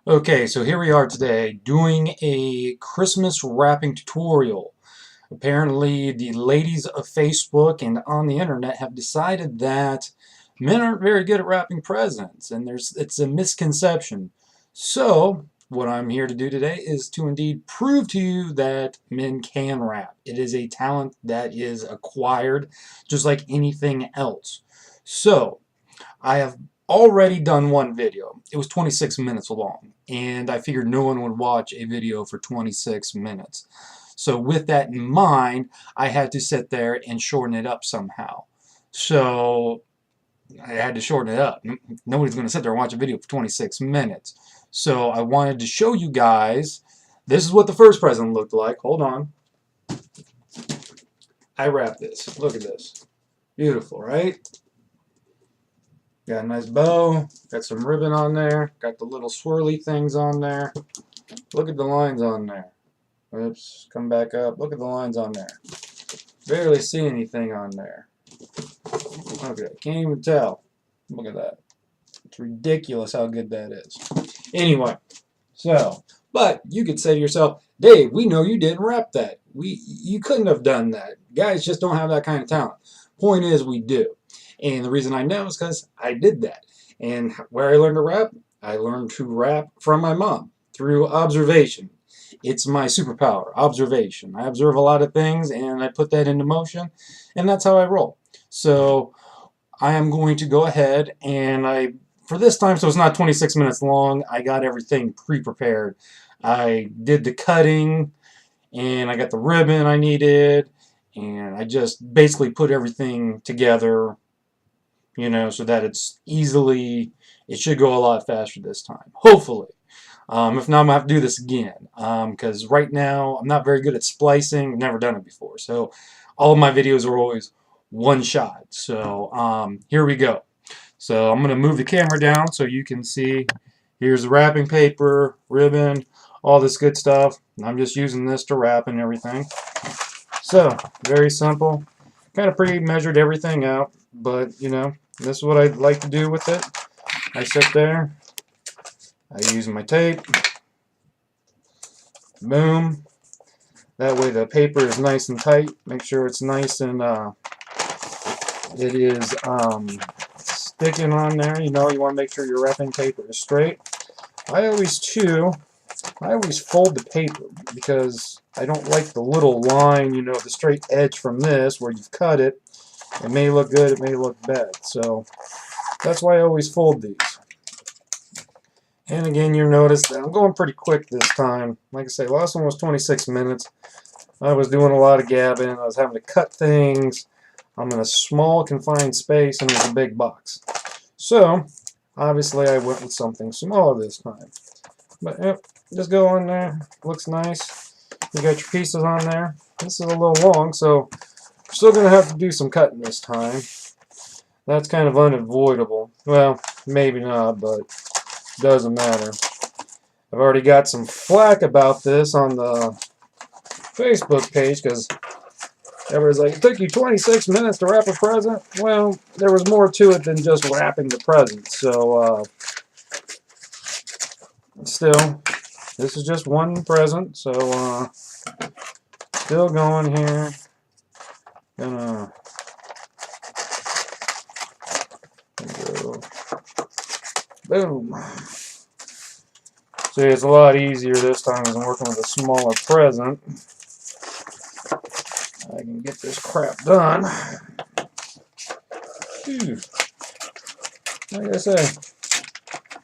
Okay, so here we are today doing a Christmas wrapping tutorial. Apparently, the ladies of Facebook and on the internet have decided that men aren't very good at wrapping presents, and it's a misconception. So, what I'm here to do today is to indeed prove to you that men can wrap. It is a talent that is acquired, just like anything else. So, I have already done one video. It was 26 minutes long, and I figured no one would watch a video for 26 minutes. So with that in mind, I had to sit there and shorten it up somehow. So I had to shorten it up. Nobody's going to sit there and watch a video for 26 minutes. So I wanted to show you guys, this is what the first present looked like. Hold on. I wrapped this. Look at this. Beautiful, right? Got a nice bow, got some ribbon on there, got the little swirly things on there. Look at the lines on there. Oops, come back up. Look at the lines on there. Barely see anything on there. Okay, can't even tell. Look at that. It's ridiculous how good that is. Anyway, so, but you could say to yourself, Dave, we know you didn't wrap that. You couldn't have done that. Guys just don't have that kind of talent. Point is, we do. And the reason I know is because I did that. And where I learned to rap, I learned to rap from my mom through observation. It's my superpower, observation. I observe a lot of things and I put that into motion, and that's how I roll. So I am going to go ahead and for this time, so it's not 26 minutes long, I got everything pre-prepared. I did the cutting and I got the ribbon I needed, and I just basically put everything together, so that it should go a lot faster this time, hopefully. If not, I'm going to have to do this again, because right now I'm not very good at splicing. I've never done it before, so all of my videos are always one shot. So here we go. So I'm going to move the camera down so you can see. Here's the wrapping paper, ribbon, all this good stuff. I'm just using this to wrap and everything. So, very simple. Kind of pre-measured everything out, but, this is what I like to do with it. I sit there, I use my tape, boom. That way the paper is nice and tight. Make sure it's nice and it is sticking on there. You want to make sure your wrapping paper is straight. I always fold the paper because I don't like the little line, the straight edge from this where you've cut it. It may look good, it may look bad. So that's why I always fold these. And again, you'll notice that I'm going pretty quick this time. Like I say, last one was 26 minutes. I was doing a lot of gabbing. I was having to cut things. I'm in a small confined space and it's a big box. So obviously I went with something smaller this time. But yep, just go on there. Looks nice. You got your pieces on there. This is a little long, so we're still going to have to do some cutting this time. That's kind of unavoidable. Well, maybe not, but doesn't matter. I've already got some flack about this on the Facebook page because everybody's like, it took you 26 minutes to wrap a present. Well, there was more to it than just wrapping the present. So, still, this is just one present. So, still going here. Gonna go. Boom. See, it's a lot easier this time as I'm working with a smaller present. I can get this crap done. Whew. Like I say,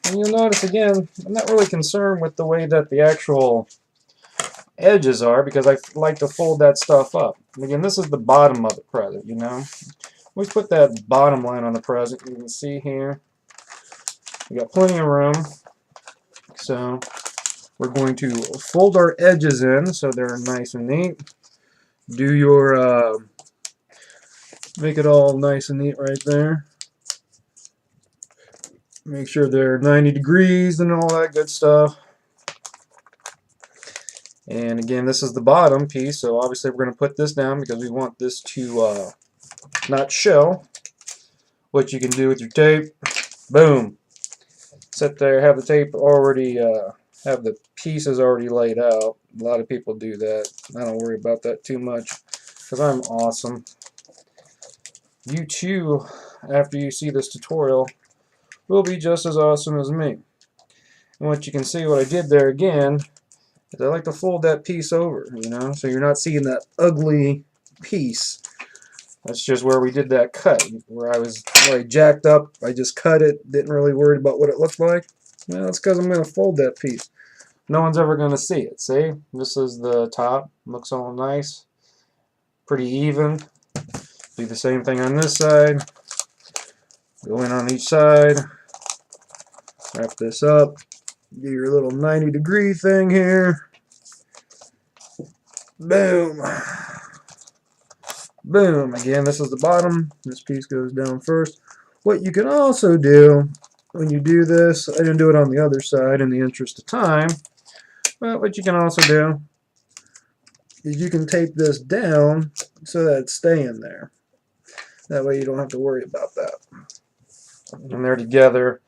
and you'll notice again, I'm not really concerned with the way that the actual edges are because I like to fold that stuff up. And again, this is the bottom of the present, Always put that bottom line on the present. You can see here, we got plenty of room. So we're going to fold our edges in so they're nice and neat. Do your, make it all nice and neat right there. Make sure they're 90 degrees and all that good stuff. And again, this is the bottom piece, so obviously we're going to put this down because we want this to not show. What you can do with your tape, boom. sit there, have the tape already, have the pieces already laid out. A lot of people do that. I don't worry about that too much because I'm awesome. You too, after you see this tutorial, will be just as awesome as me. And what you can see, what I did there again, is I like to fold that piece over, you know, so you're not seeing that ugly piece. That's just where we did that cut, where I jacked up, I just cut it, didn't really worry about what it looked like. Well, that's because I'm going to fold that piece. No one's ever going to see it, see? This is the top, looks all nice, pretty even. Do the same thing on this side. Go in on each side, wrap this up, do your little 90-degree thing here. Boom. Boom. Again, this is the bottom. This piece goes down first. What you can also do when you do this, I didn't do it on the other side in the interest of time, but what you can also do is you can tape this down so that it's staying there. That way you don't have to worry about that. When they're together,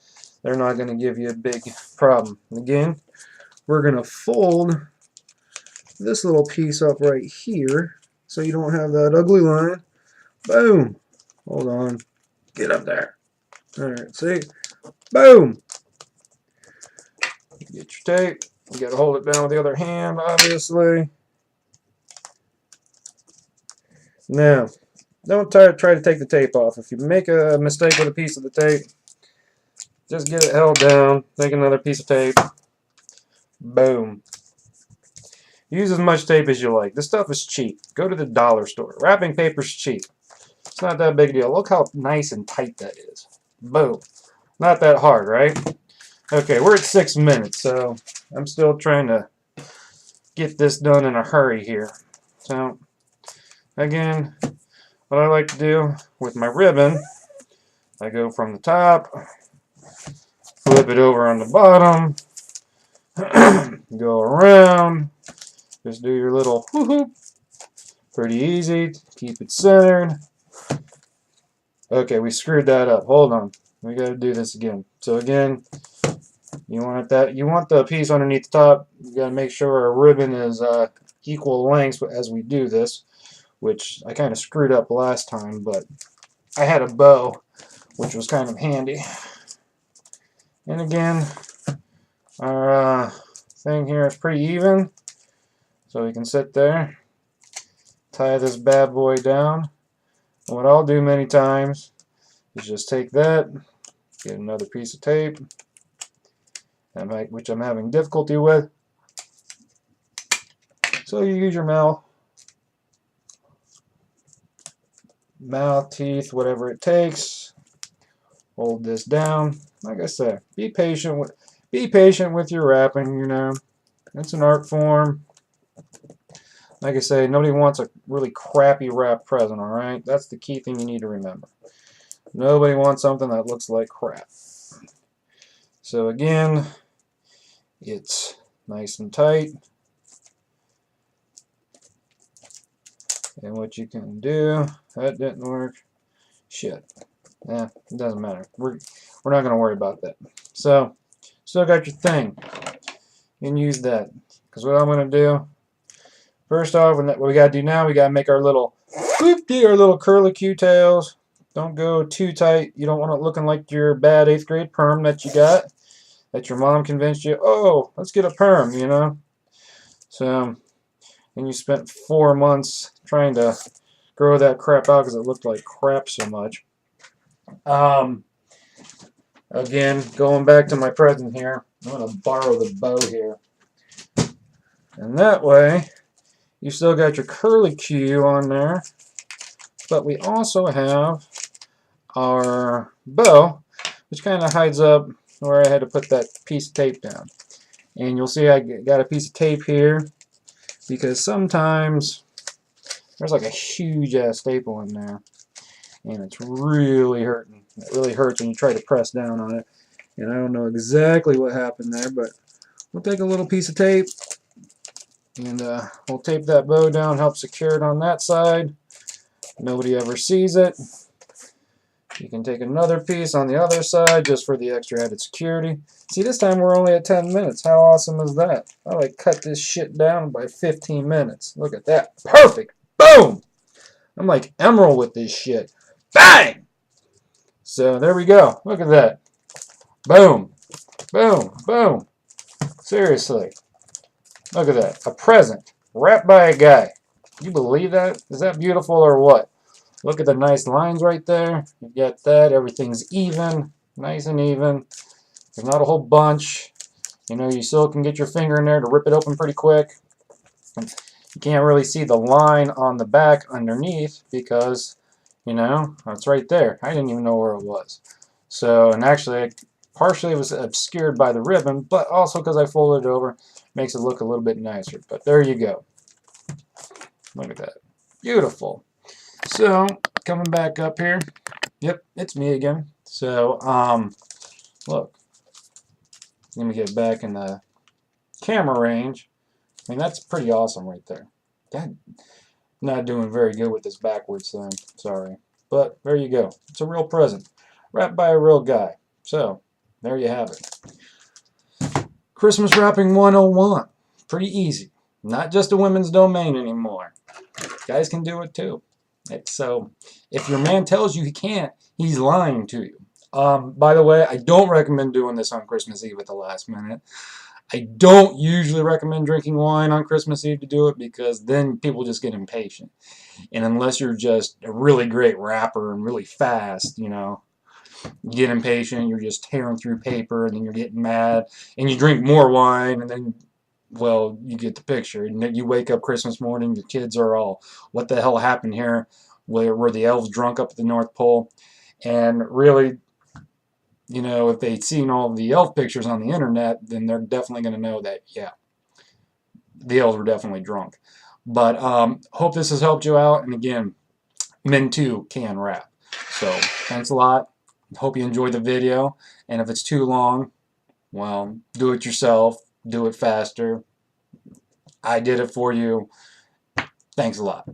they're not going to give you a big problem. Again, we're going to fold this little piece up right here so you don't have that ugly line. Boom. Hold on. Get up there. Alright, see? Boom. Get your tape. You got to hold it down with the other hand, obviously. Now, don't try to take the tape off. If you make a mistake with a piece of the tape, just get it held down. Take another piece of tape. Boom. Use as much tape as you like. This stuff is cheap. Go to the dollar store. Wrapping paper's cheap. It's not that big a deal. Look how nice and tight that is. Boom. Not that hard, right? Okay, we're at 6 minutes, so I'm still trying to get this done in a hurry here. So, again, what I like to do with my ribbon, I go from the top, flip it over on the bottom, go around, just do your little whoop. Pretty easy. Keep it centered. Okay, we screwed that up. Hold on. We got to do this again. So again, you want the piece underneath the top. You got to make sure our ribbon is equal lengths as we do this, which I kind of screwed up last time, but I had a bow, which was kind of handy. And again, our thing here is pretty even, so we can sit there, tie this bad boy down. And what I'll do many times is just take that, get another piece of tape, which I'm having difficulty with. So you use your mouth, teeth, whatever it takes. Hold this down. Like I said, be patient with your wrapping. You know, it's an art form. Like I say, nobody wants a really crappy wrap present. All right, that's the key thing you need to remember. Nobody wants something that looks like crap. So again, it's nice and tight. And what you can do, that didn't work. Shit. It doesn't matter. We're not going to worry about that. So, still got your thing. You can use that. Because what I'm going to do, first off, what we got to do now, we got to make our little curlicue tails. Don't go too tight. You don't want it looking like your bad 8th grade perm that you got. That your mom convinced you, oh, let's get a perm, you know. So, and you spent 4 months trying to grow that crap out because it looked like crap so much. Again, going back to my present here, I'm going to borrow the bow here. And that way, you still got your curlicue on there, but we also have our bow, which kind of hides up where I had to put that piece of tape down. And you'll see I got a piece of tape here because sometimes there's like a huge ass staple in there and it's really hurting. It really hurts when you try to press down on it. And I don't know exactly what happened there, but we'll take a little piece of tape and we'll tape that bow down, help secure it on that side. Nobody ever sees it. You can take another piece on the other side just for the extra added security. See, this time we're only at 10 minutes. How awesome is that? I like cut this shit down by 15 minutes. Look at that. Perfect. Boom! I'm like Emerald with this shit. Bang! So there we go. Look at that. Boom. Boom. Boom. Seriously. Look at that. A present wrapped by a guy. You believe that? Is that beautiful or what? Look at the nice lines right there. You get that. Everything's even. Nice and even. There's not a whole bunch. You know, you still can get your finger in there to rip it open pretty quick. You can't really see the line on the back underneath because, you know, it's right there. I didn't even know where it was. So, and actually, partially it was obscured by the ribbon, but also because I folded it over, makes it look a little bit nicer. But there you go. Look at that. Beautiful. So, coming back up here. Yep, it's me again. So, look. Let me get back in the camera range. I mean, that's pretty awesome right there. God, not doing very good with this backwards thing. Sorry. But there you go. It's a real present. Wrapped by a real guy. So, there you have it. Christmas wrapping 101. Pretty easy. Not just a women's domain anymore. Guys can do it too. So, if your man tells you he can't, he's lying to you. By the way, I don't recommend doing this on Christmas Eve at the last minute. I don't usually recommend drinking wine on Christmas Eve to do it because then people just get impatient. And unless you're just a really great rapper and really fast, you know, you get impatient, you're just tearing through paper, and then you're getting mad, and you drink more wine, and then, well, you get the picture. And then you wake up Christmas morning, your kids are all, what the hell happened here? Were the elves drunk up at the North Pole? And really, you know, if they'd seen all the elf pictures on the internet, then they're definitely going to know that, yeah, the elves were definitely drunk. But hope this has helped you out. And again, men too can rap. So thanks a lot. Hope you enjoyed the video. And if it's too long, well, do it yourself. Do it faster. I did it for you. Thanks a lot.